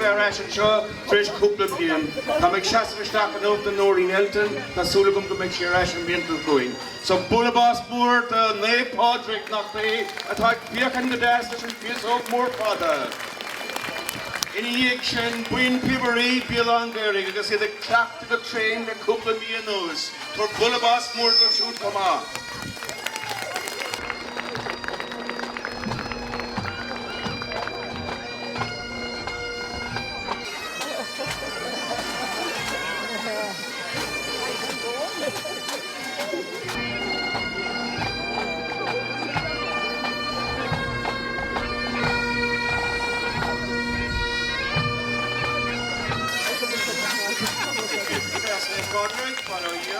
Rashin Shaw, Trish Coupland Ian. Comic Shasta Stack and Open Noreen Elton, Nasulagum to make sure Rashin Bintle going. So Bullabas Moore, the Nay Padraigh, not the attack Piakan the Dash, and Piers of Moore Father. Any action, Queen Pibery, Ballingeary, you can see the clock to the train, the Coupland Ian knows. For Bullabas Moore to shoot come on. Pádraigh, follow you.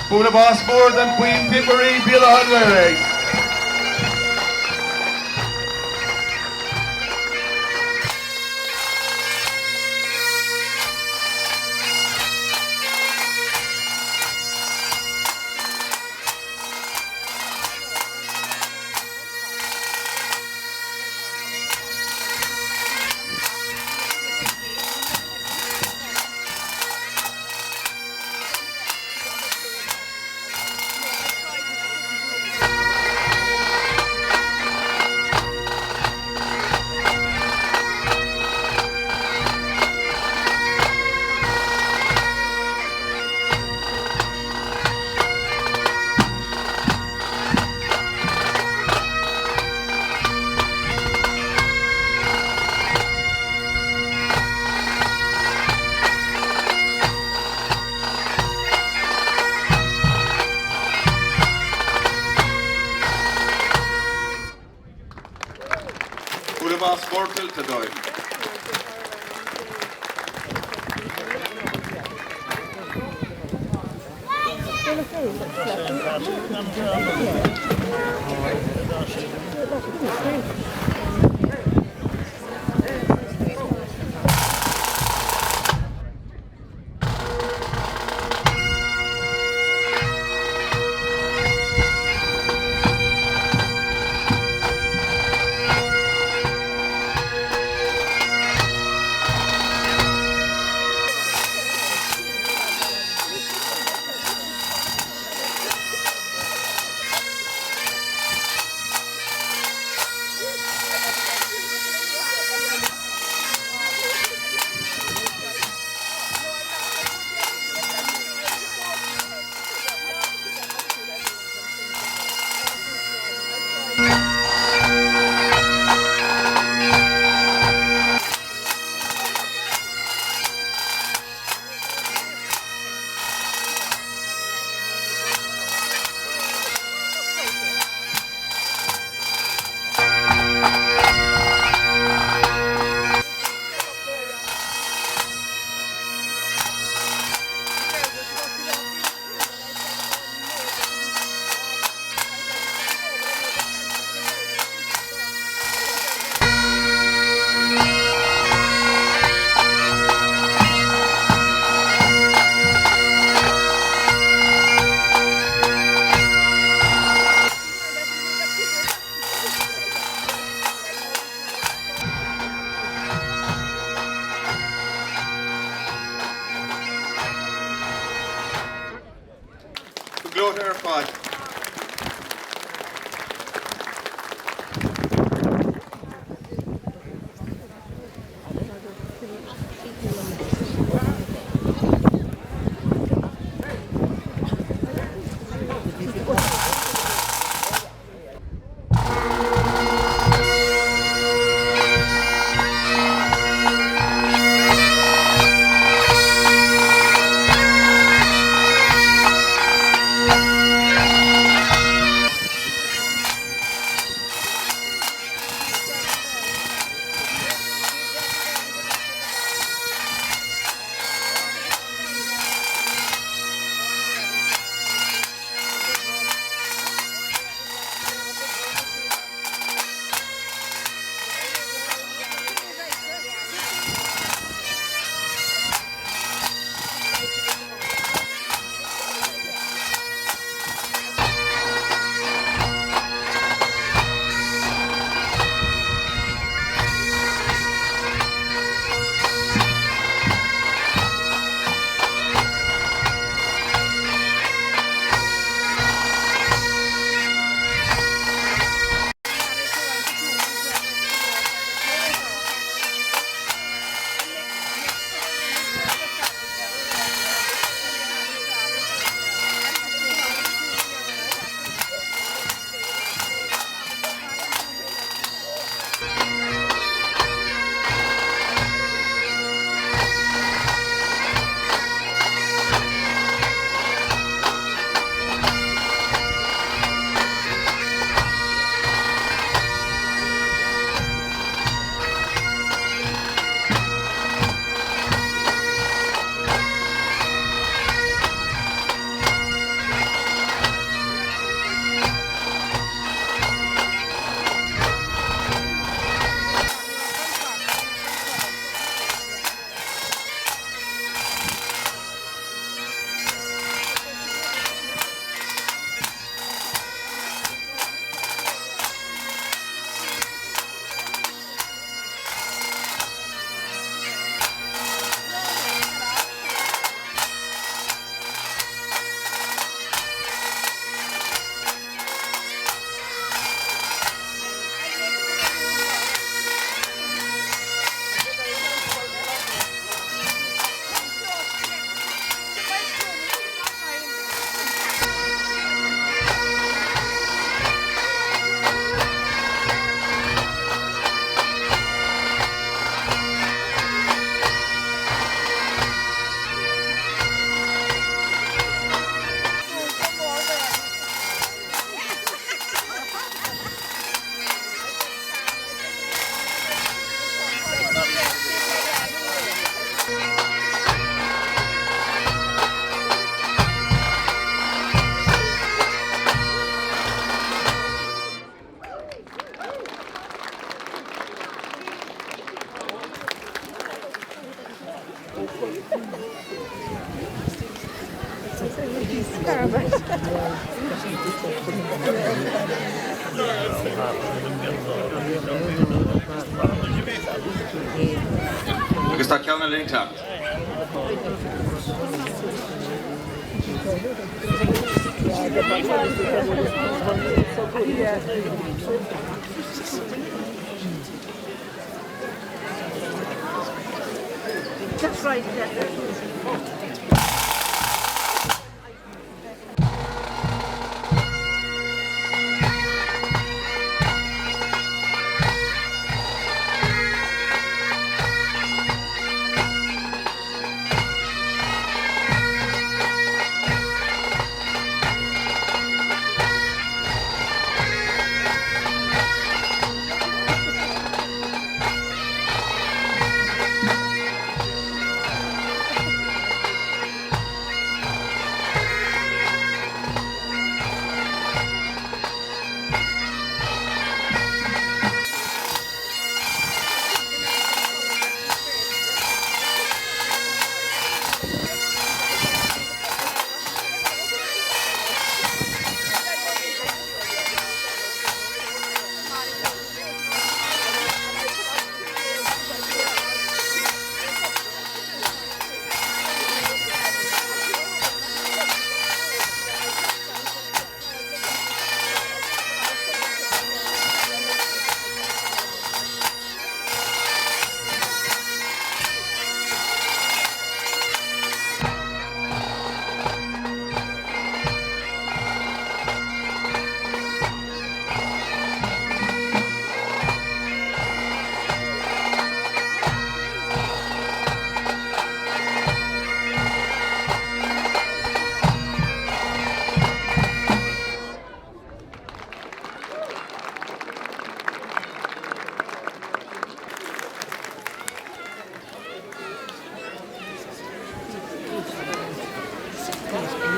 Bullabas more than Queen Pibery, Ballingeary. Bullabas Mortal to die. Agus tá ceanna le teacht. That's right.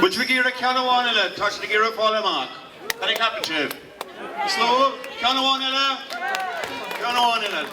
Which we gear a Canawanilla, touch the gear up all mark. Any captain chief. Slow, Canawanilla, Canawanilla.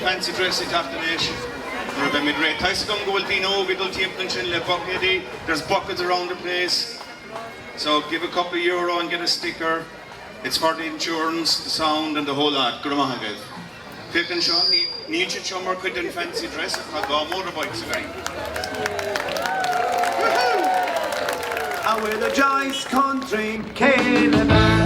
Fancy dress it after nation. There are great. Tyson will be no good bucket. There's buckets around the place. So give a couple of euro and get a sticker. It's for the insurance, the sound, and the whole lot. Good morning, guys. Picking Sean, need you chummer quit in fancy dress. I'll go motorbikes again. I wear the Joyce country caravan.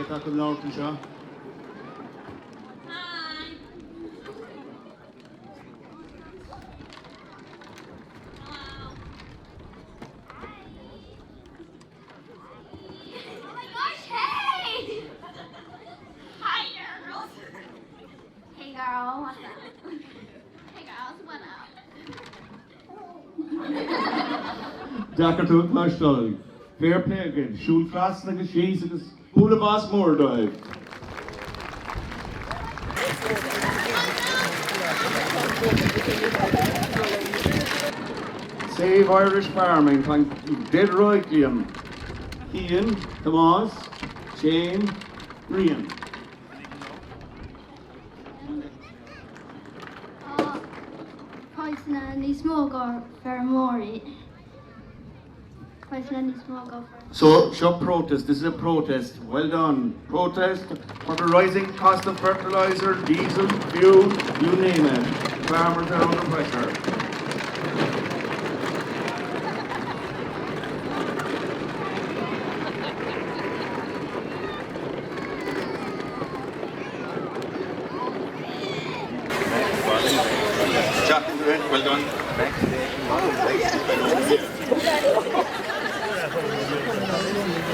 Get that to Norton Shaw. Dakar to Mashtal. Fair play again. Shul class like a she's agus Bula Boss Moore dive. Save Irish farming. Thank dead right, Liam. Ian, Tomas, Shane, Rian. Poison ní smógar fer mórí. So, show protest. This is a protest. Well done. Protest for the rising cost of fertilizer, diesel, fuel, you name it. Farmers are under pressure. Jack, well done.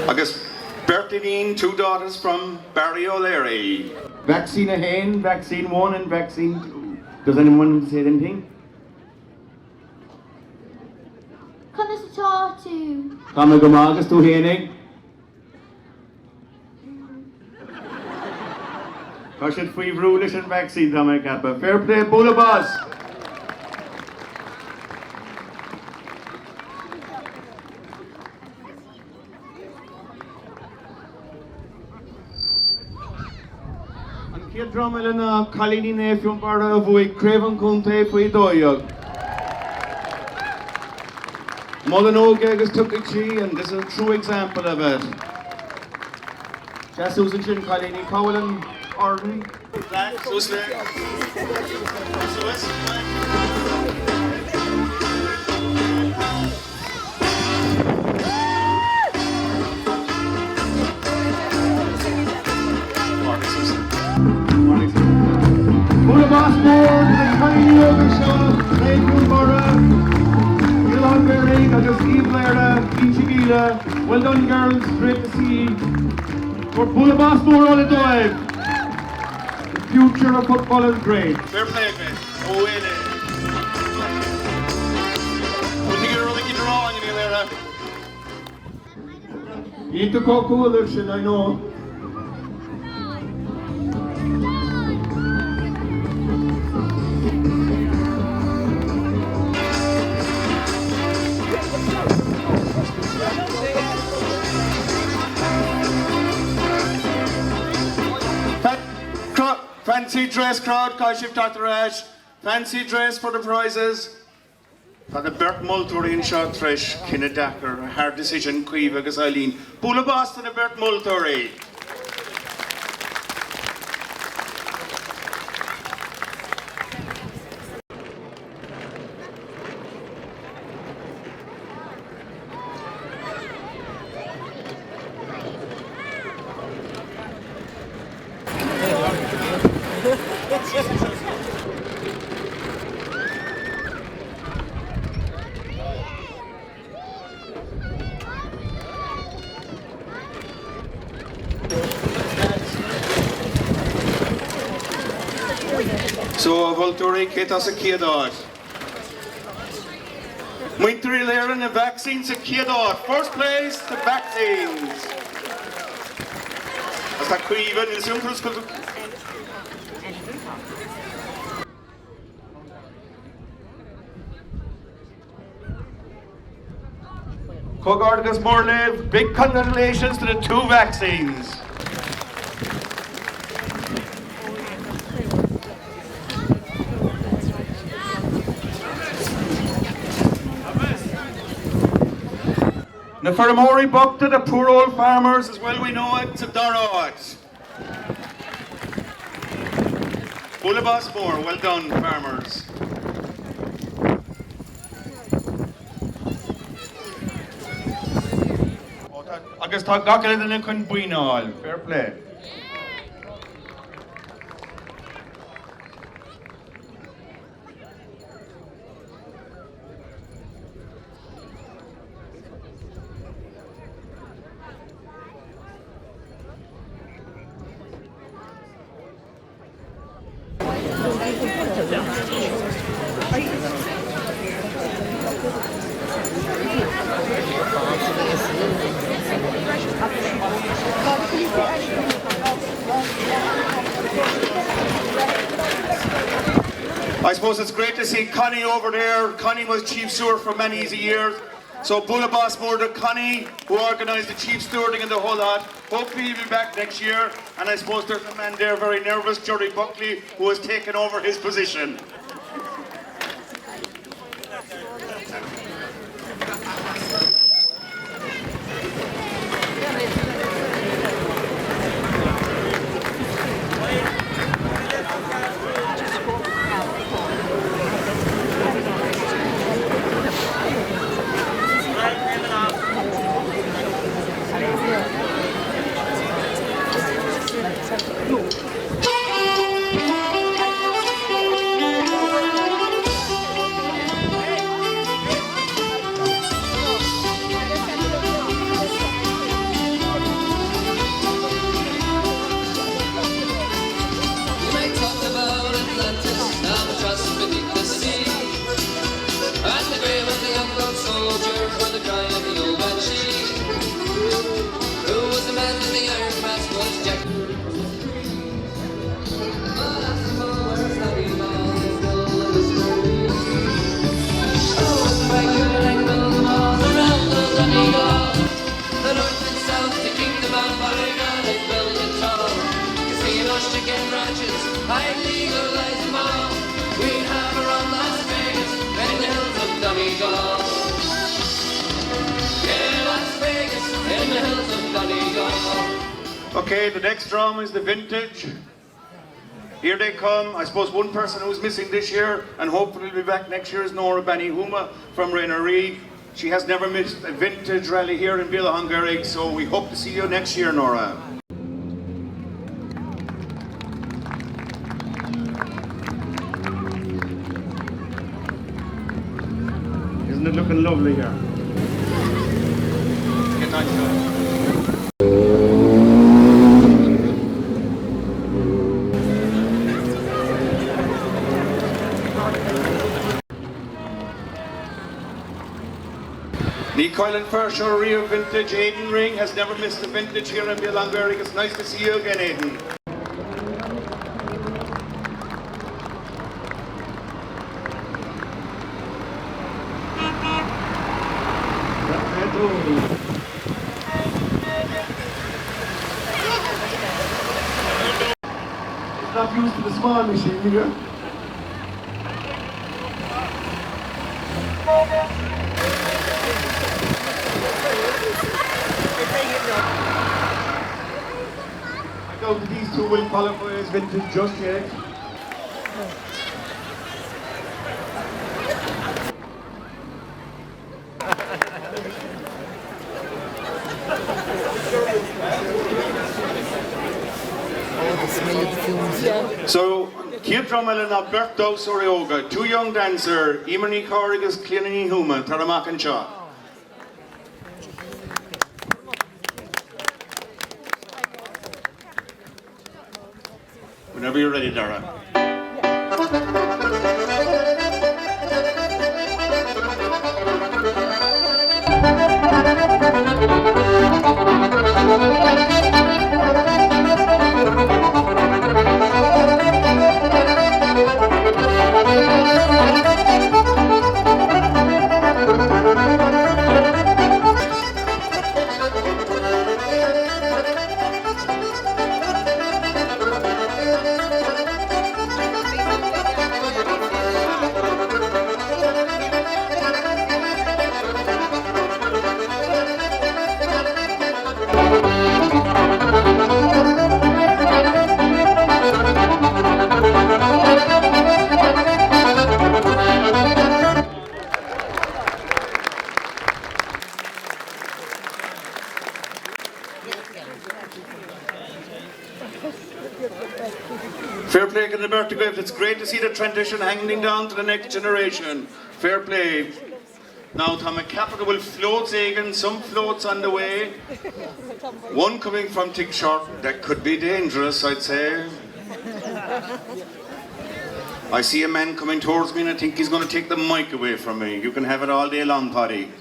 Agus Bertine, 2 daughters from Ballingeary. Vaccine ahead, vaccine 1 and vaccine 2. Does anyone say anything? Can I talk to? Come go Agus to Henning. I should free rulish and vaccine from my kappa. Fair play, Bula Boss. Drummel na Kalini Nefium Barra of we Craven Conte Fui Doyog. Molinogagus took a chi, and this is a true example of it. Susan Chin Kalini Powell Arden. Bula Boss Moore, the tiny overshot, Átha'n Ghaorthaidh, Gougane Barra, agus Healy Rea, well done girls, great to see. For Bula Boss Moore all the dive. The future of football is great. Fair play, man. Oh, wait it. We'll think you're really wrong, Healy Rea. You need to call coalition, I know. Fancy dress crowd, Kaishif Tatarash. Fancy dress for the prizes. For the Bert Multurin shot fresh, Kinna Dakar, a hard decision, Cuiva agus Eileen. Bula Boss to the Bert Multuri. So, Volturi, Ketas a Kiadot. Wintry Lair and the vaccines a Kiadot. First place, the vaccines. That's a Cuivan in Sunkrus. Cogardigas Morlev, big congratulations to the 2 vaccines. The Ferramori buck to the poor old farmers, as well we know it, to Dorot. Bula Boss Moore, well done, farmers. agus tá gacaile in chun buineáil. Fair play. I suppose it's great to see Connie over there. Connie was chief steward for many years. So Bullabos more to Connie, who organised the chief stewarding and the whole lot. Hopefully he'll be back next year. And I suppose there's a man there very nervous, Jerry Buckley, who has taken over his position. Okay, the next drama is the vintage. Here they come. I suppose one person who's missing this year and hopefully will be back next year is Nora Banny-Huma from Rainaree. She has never missed a vintage rally here in Béal, Átha'n Ghaorthaidh, so we hope to see you next year, Nora. Isn't it looking lovely here? Get on to it. Colin Farshaw, Rea vintage. Aidan Ring has never missed a vintage here in Ballingeary. It's nice to see you again, Aidan. It's not used to the small machine here. I doubt that these two will qualify as vintage just yet. So, Kiedramel and Alberto Sorioga, two young dancer, Imani Corrigus, Cleanini Huma, Taramak and Shaw. Whenever you're ready, Dara. Fair play, Gilbert. It's great to see the transition hanging down to the next generation. Fair play. Now, Tom capital floats again, some floats on the way. One coming from Tickshort, that could be dangerous, I'd say. I see a man coming towards me and I think he's going to take the mic away from me. You can have it all day long, Paddy.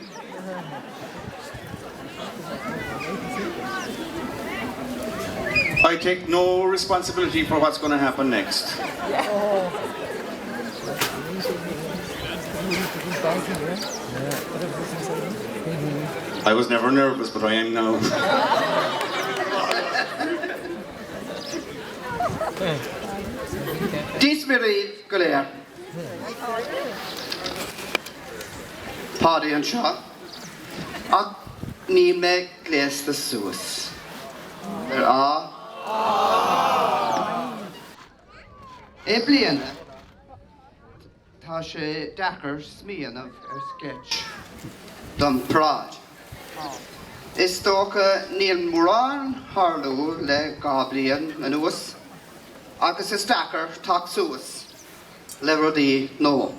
I take no responsibility for what's going to happen next. I was never nervous, but I am now. Disbelieve, Galer. Paddy and Shaw. Ní me gles the Suez. There are. Bliana. Tá sé dachar smían of sketch. Dom Paráid. Is tóca níl mórán Harlú le Gabriel Manuas. Agus is dachar tak Suez. Le rodí nó.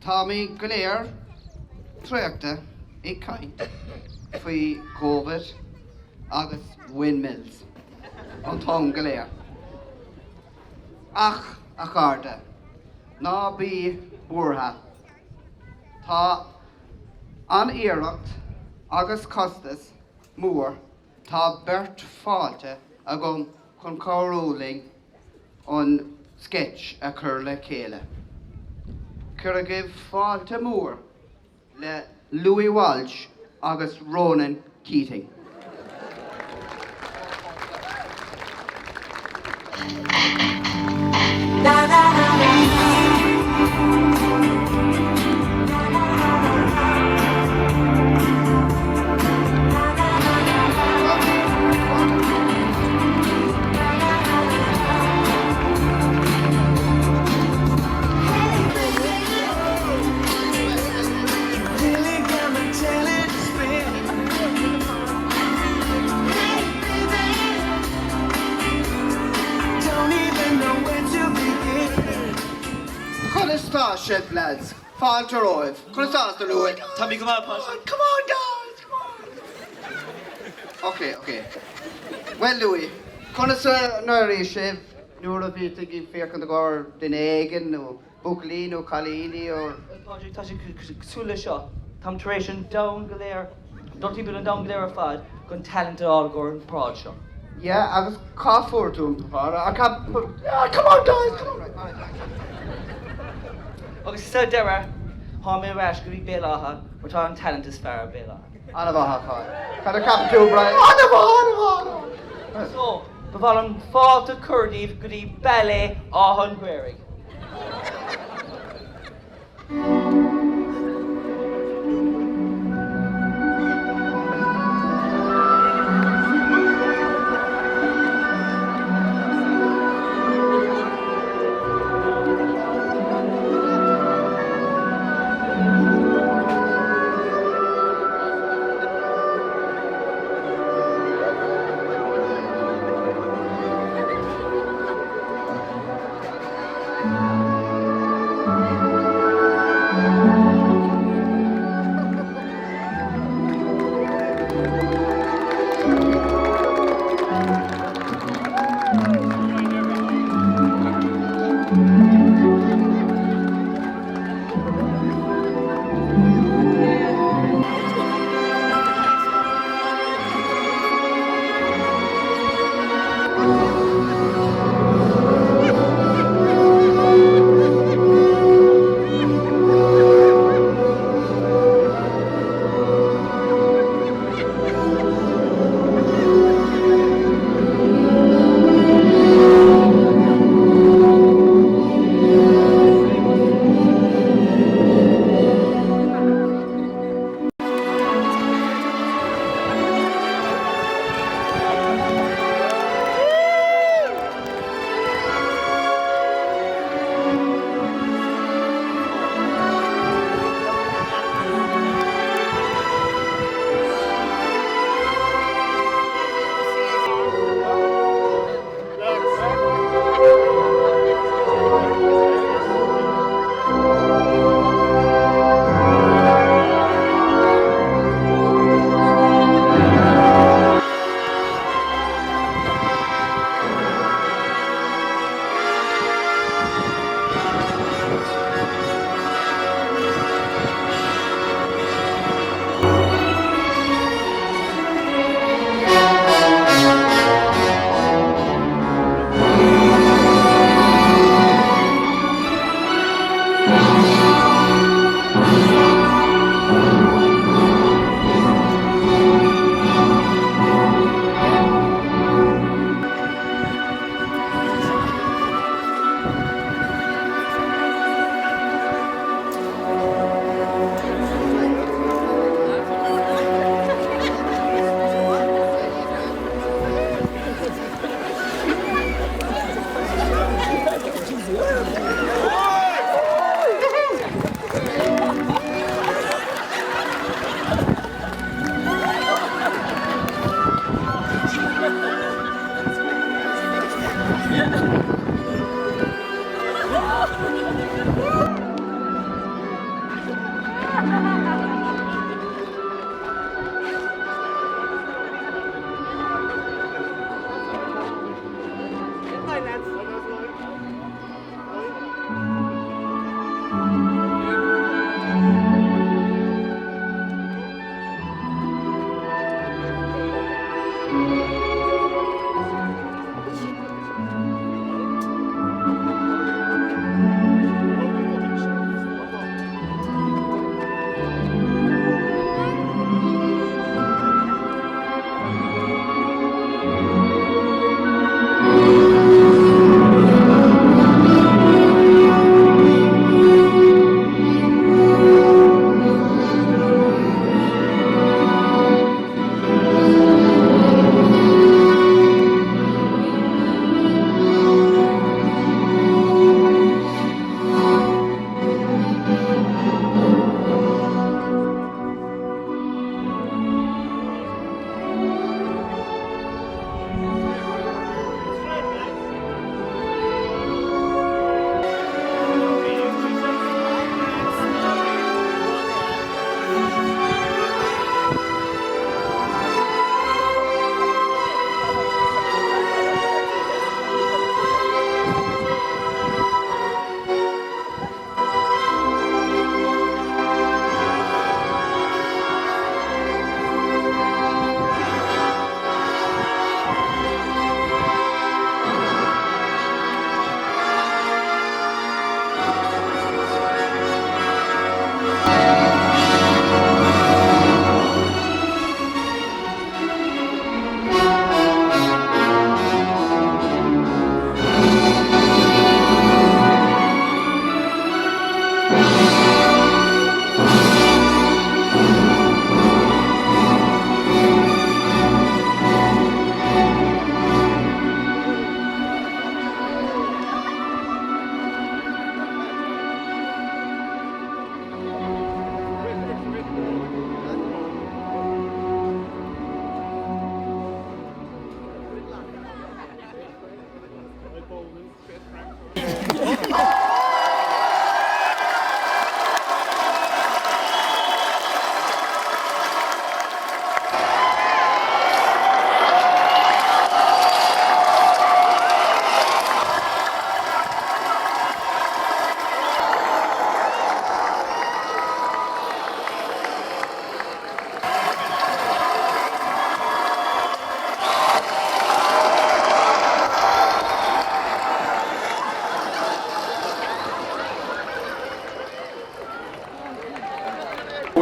Tommy Galer tréachta I kaint faoi COVID agus windmills an Átha'n Ghaorthaidh. Ach a Ghaorthaidh, ná bí buartha. Tá an iarracht agus costas mór tá bert fáilte a gon chun córóling an sketch a chur le céile. Cur a gibh fáilte mór le Louis Walsh agus Ronan Keating. Shit, lads. Fall to Roiv. Could start to do it. Tommy, come on, Pash. Come on, guys. Come on. Okay. Well, Louis, could I say, no, if you think you fair can go the Negan, no Buckley, no Colini, or. Padraigh, Tashi, Sula shot. Tom Turation down Galer. Dirty Bill down Galer fad. Gun talented all go in Paráid shot. Yeah, I was caught forward to him before. I can't put. Come on, guys. Come on. Okay, so Dara, how many rash could be Béal? We're talking talent is fair, Béal. Anavaha. Can I cap too, Brian? Anavaha. So, the volume fall to Curdy could be Ballet Átha'n Ghaorthaidh.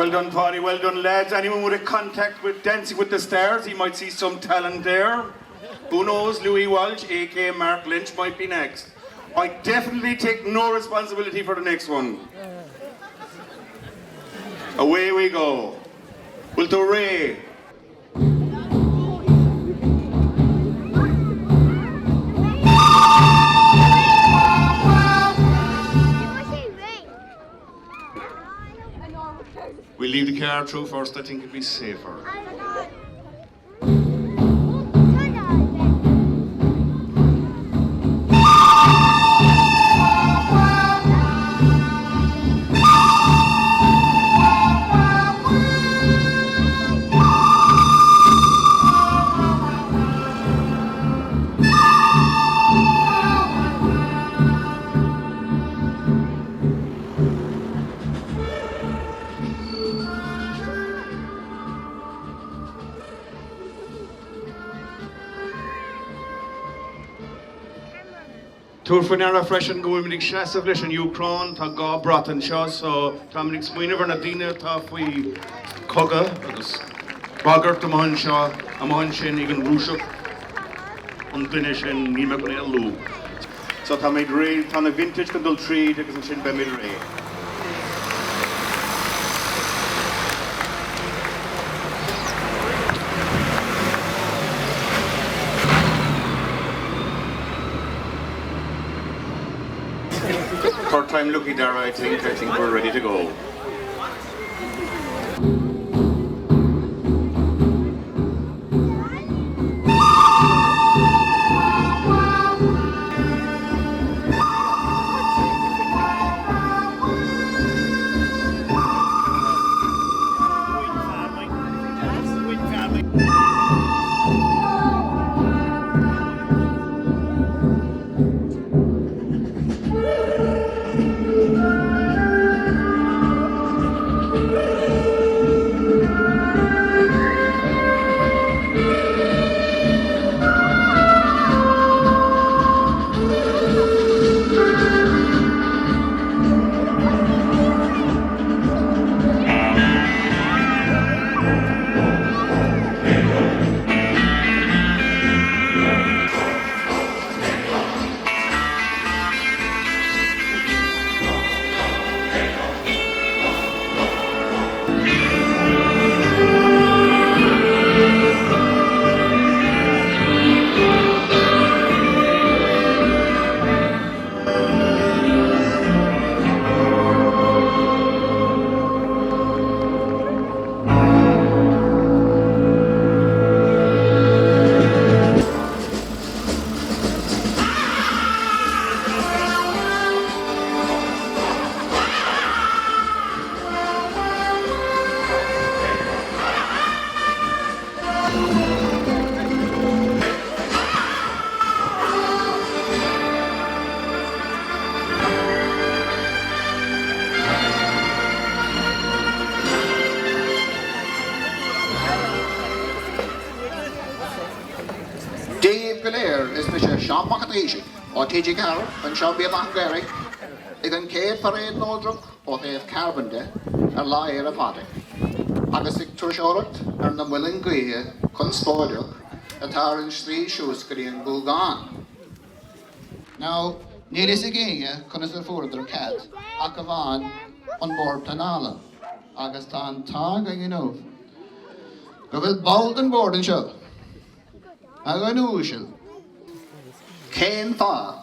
Well done, Paddy, well done, lads. Anyone with a contact with Dancing with the Stars, he might see some talent there. Who knows, Louis Walsh, aka Mark Lynch, might be next. I definitely take no responsibility for the next one. Away we go. We'll do Ray. We'll leave the car through first, I think it'd be safer. Túr fanara freisin go minic seasamh leis an Ucrán tá gá bratan seo, so tá minic smuoineh na daine tá faoi coga agus bagart am seo am sin ag an rúiseach an duine sin ní me go éal lú. So tá méid ré tá na vintage go dul tríd agus an sin be méid ré. Third time lucky there, I think we're ready to go. Átha'n Ghaorthaidh an seo Béal Ballingeary ag an céad Paráid nódrach ó thaobh carbande ar láir a Pádraigh. Agus ag tuaiseoireacht ar na mhuileann gaotha chun spóideach atá ar an srí siús go dtí an Gougane. Now, níl is a géine chun is ar fuair cad ach a bhain an bord tanála agus tá an tág a ghnómh. Go bhfuil bald an bord an seo ag an úsil. Cén fá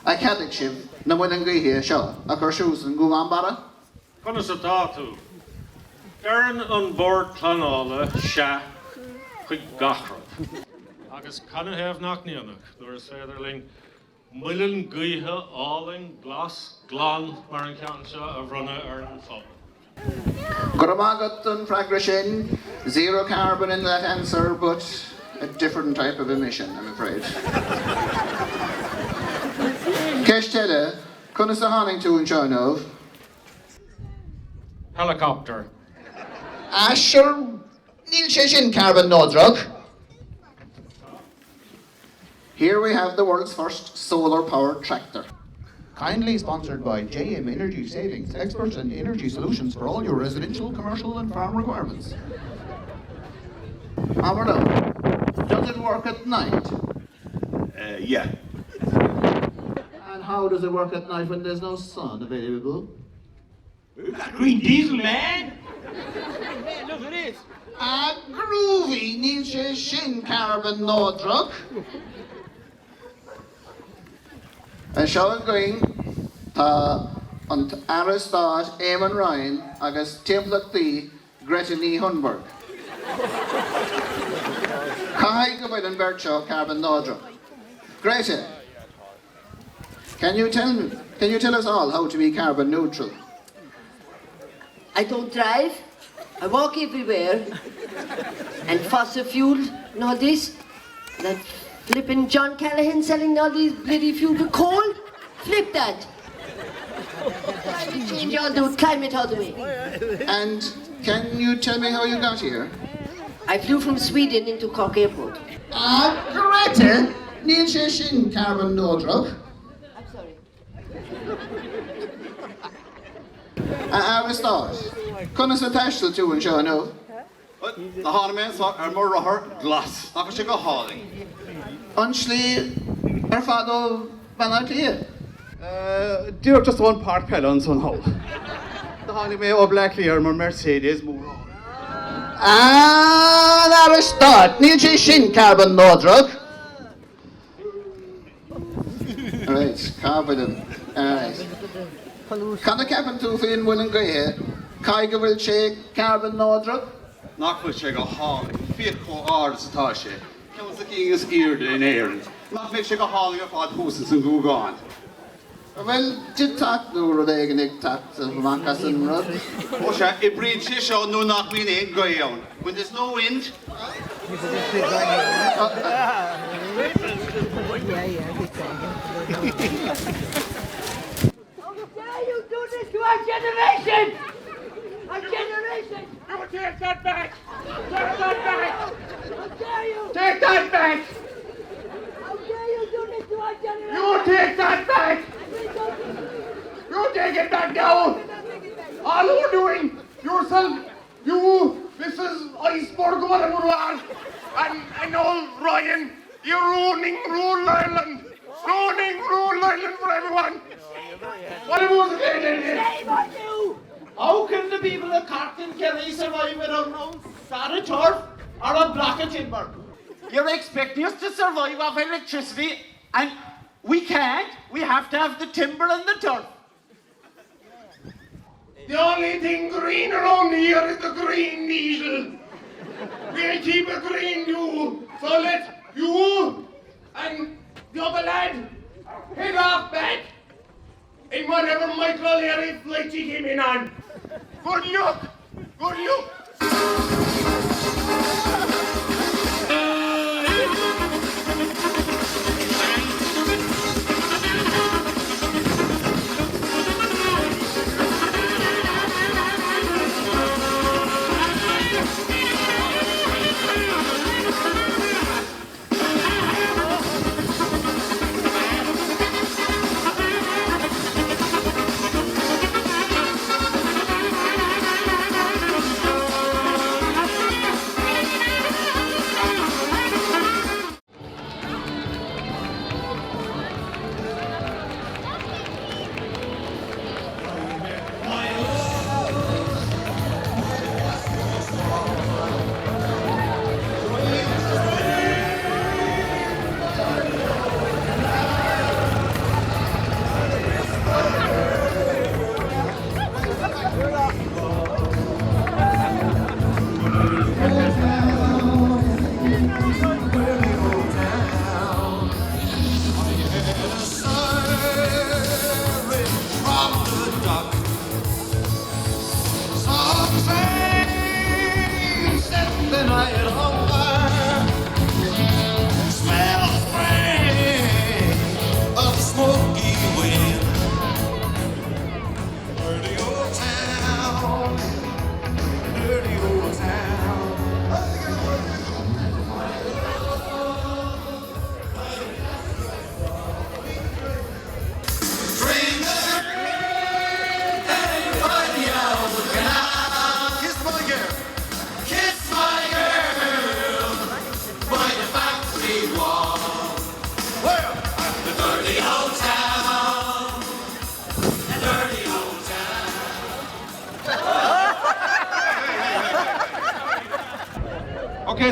a cheadaigh sibh na mhuileann gaotha seo a chur siús an Gougane Barra? Chuna sa táú. Garan an bord tanála se chuig gachraibh. Agus canna hebh nach níanach, nuair is féidirling mhuileann gaotha áling glas glán mar an ceann seo a bhrunna ar an phobal. Gur agat an freagra sin, zero carbon in that answer, but a different type of emission, I'm afraid. Ceistede, chuna sa tháinig tú an seo nómh? Helicopter. Sure, níl sé sin carbon nódrach. Here we have the world's first solar-powered tractor. Kindly sponsored by JM Energy Savings, experts in energy solutions for all your residential, commercial and farm requirements. Amaro, does it work at night? Yeah. And how does it work at night when there's no sun available? Green diesel, man! Man, look at this! Groovy, níl sé sin carbon nódrog. Seo going tá an Aristad Eamon Ryan agus Timplachtaí Gretta Thumbourg. Cai go bhfuil an beirt seo carbon nódrog. Greta, can you tell us all how to be carbon neutral? I don't drive. I walk everywhere. And fossil fuel and all this. That flipping John Callaghan selling all these bloody fuel to coal. Flip that. Climate change all the climate out of the way. And can you tell me how you got here? I flew from Sweden into Cork Airport. Greta, níl sé sin carbon nódrog. I'm sorry. Aristad, conna sa taistil tú an seo, no? Na hána mé mar rothair glas. Nach sé go háling. An slí fad ó Banna Clia. Dear just one part pell on son hole. The honey may or blackly or Mercedes more. Aristad, níl sé sin carbon nódrog. Alright, carbon. Alright. Can I ceapan tú féin bhfuil an gaithe, cai go bhfuil sé carbon nódrog? Nach bhfuil sé go háling. Fiad có áras atá sé. Ceann sa cígus iarda in éireann. Nach bhfuil sé go háling ar fád húsas an Gougane. Well, did tak nuair a ag an ag tacht an bhmachas an rud? Ó sé, I bríonn sé seo nó nach bhíon éon gaon. When there's no wind, How you do this to our generation? Our generation! You take that back! Take that back! How dare you? Take that back! How dare you do this to our generation? You take that back! You take it back now! All you're doing, yourself, you, Mrs. Iceberg, whatever you are, and old Ryan, you're ruining Rule Island! Ruining Rule Island for everyone! What it was again? Shame on you! How can the people of Cork and Kerry survive without no sod of turf or a block of timber? You're expecting us to survive off electricity, and we can't. We have to have the timber and the turf. The only thing green around here is the green needle. We'll keep it green, you. So let you and the other lad head off back in whatever Michael O'Leary flight he came in on. Good luck! Good luck!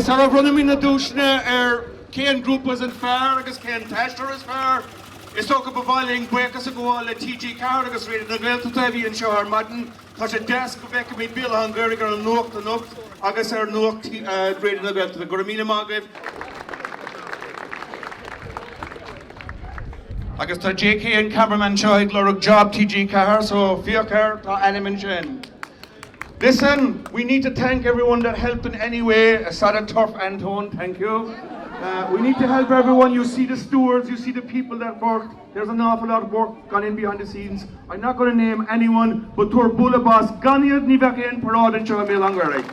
Agus ar a runnim in na dúisne céan grúpas an fearr agus céan teistar is fearr. Is tócha bhailing buchas a gháil le TG Carr agus réidir na Gaeltachta bhí an seo ar maidin. Tá sé deas go bheith mí Béal an Ghaorthaidh ar an nuacht a nucht agus ar nuacht réidir na Gaeltachta. Go míle mágaibh. Agus tá JK and cameraman seo ag glórach job TG Carr, so fiachar tá animan sin. Listen, we need to thank everyone that helped in any way. Asada Turf Antone, thank you. We need to help everyone. You see the stewards, you see the people that work. There's an awful lot of work gone in behind the scenes. I'm not going to name anyone, but Tur Bula Boss, Ganiad Nivake and Paráid and Ballingeary.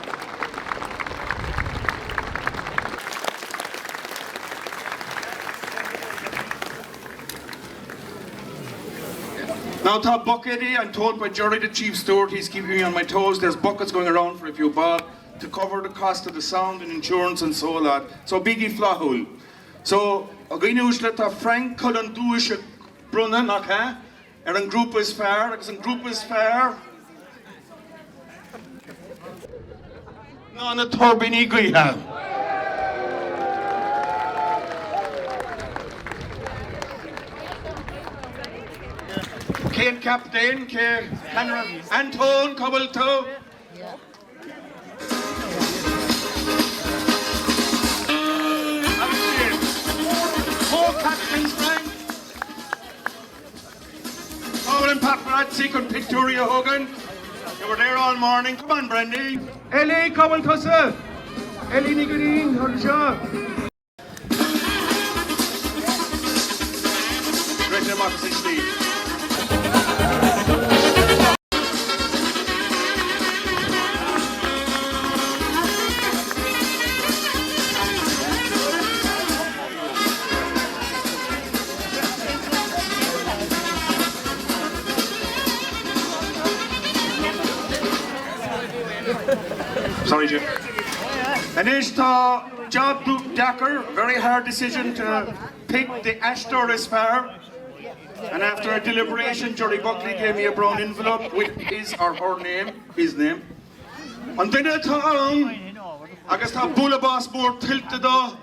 Now, top buckety, I'm told by Jerry, the chief steward, he's keeping me on my toes. There's buckets going around for a few bob to cover the cost of the sound and insurance and so on. So, biggie flahul. So, again, let Frank couldn't do it, Brunna, not ha? And group is fair, and group is fair. No, the turbine guiha. Kane captain, Kane Antone Cobalto. Four captains, Frank. Over in Paparazzi and Victoria Hogan. They were there all morning. Come on, Brandy. Ellie Cobalto, sir. Ellie Nigodine, hold the shot. Great democracy, Steve. Sorry, Jim. And it's the job to Dakar, very hard decision to pick the Ashdoris fair. And after a deliberation, Jerry Buckley gave me a brown envelope with his or her name, his name. And then at home, I guess that Bula Boss board tilted the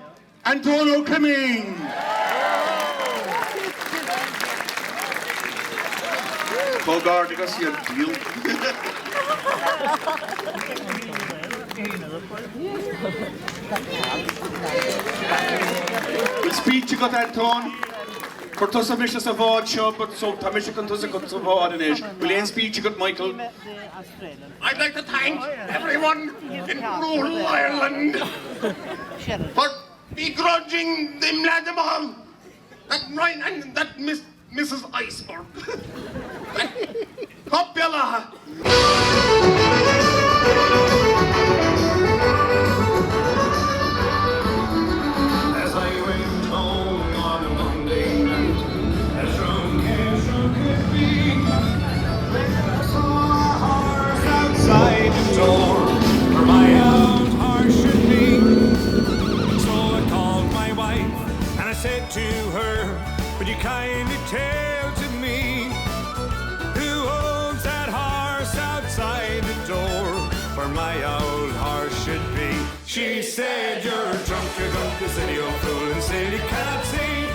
Antonio coming. Bogart, you got to see a deal. With speech you got Anton. For Tussa Misha Savad show, but so Tamisha can Tussa got Savad in it. Will you speech you got Michael? I'd like to thank everyone in rural Ireland for begrudging them Ladamall, that Ryan and that Mrs. Iceberg. Hop Bella. As I went home on a Monday night, as drunk could be, when I saw a horse outside the door, where my old horse should be. So I called my wife and I said to her, would you kindly tell to me who owns that horse outside the door where my old horse should be? She said, you're drunk, you silly old fool, and still you cannot see.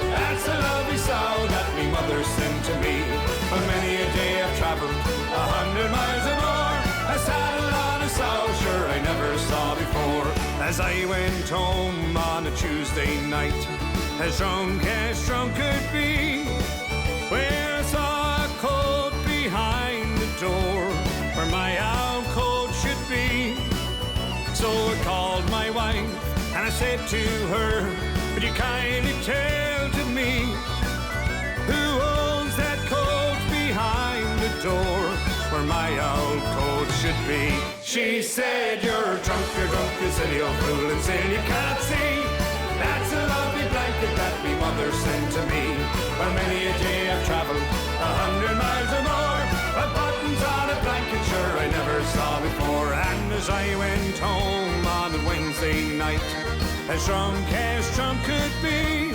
That's a lovely sow that me mother sent to me. For many a day I've travelled 100 miles or more, a saddle on a sow, sure I never saw before. As I went home on a Tuesday night, as drunk could be, where I saw a coat behind the door where my old coat should be. So I called my wife and I said to her, would you kindly tell to me who owns that coat behind the door where my old coat should be? She said, you're drunk, you silly old fool, and still you can't see. That's a lovely blanket that me mother sent to me. Well, many a day I've travelled 100 miles or more, but buttons on a blanket sure I never saw before. And as I went home on a Wednesday night, as drunk could be,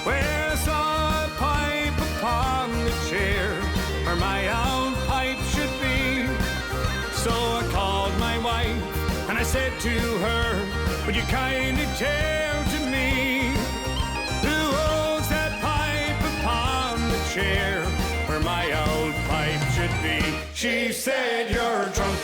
where I saw a pipe upon the chair where my own pipe should be. So I called my wife and I said to her, would you kindly tell to me who owns that pipe upon the chair where my old pipe should be? She said, you're drunk,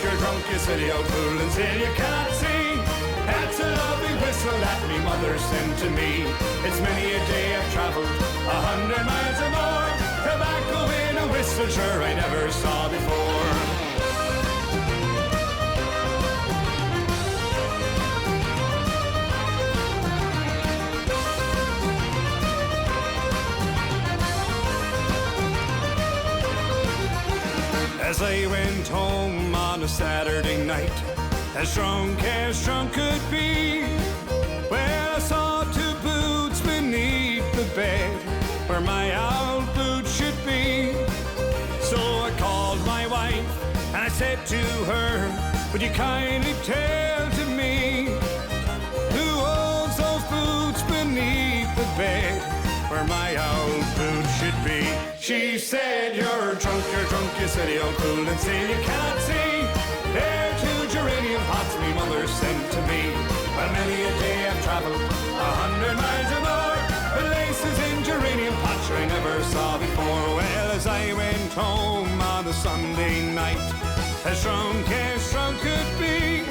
you silly old fool, and still you can't see. That's a lovely whistle that me mother sent to me. It's many a day I've travelled 100 miles or more. Tobacco in a whistle, sure I never saw before. As I went home on a Saturday night, as drunk could be, well, I saw two boots beneath the bed where my old boots should be. So I called my wife and I said to her, would you kindly tell to me who owns those boots beneath the bed where my old boots should be? She said, you're drunk, you silly old fool, and still you can't see. They're two geranium pots me mother sent to me. Well, many a day I've travelled 100 miles or more, but laces in geranium pots I never saw before. Well, as I went home on the Sunday night, as drunk could be,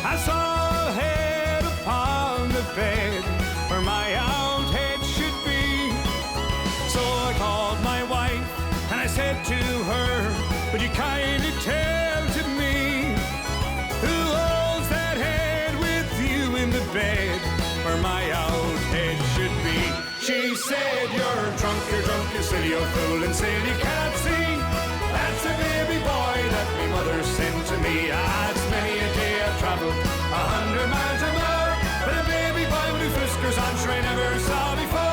I saw a head upon the bed where my old head should be. So I called my wife and I said to her, would you kindly tell to me who owns that head with you in the bed where my old head should be? She said, you're drunk, you silly old fool, and still you can't see. That's a baby boy that my mother sent to me. Ah, it's many a day I've travelled 100 miles or more, but a baby boy with whiskers on sure I never saw before.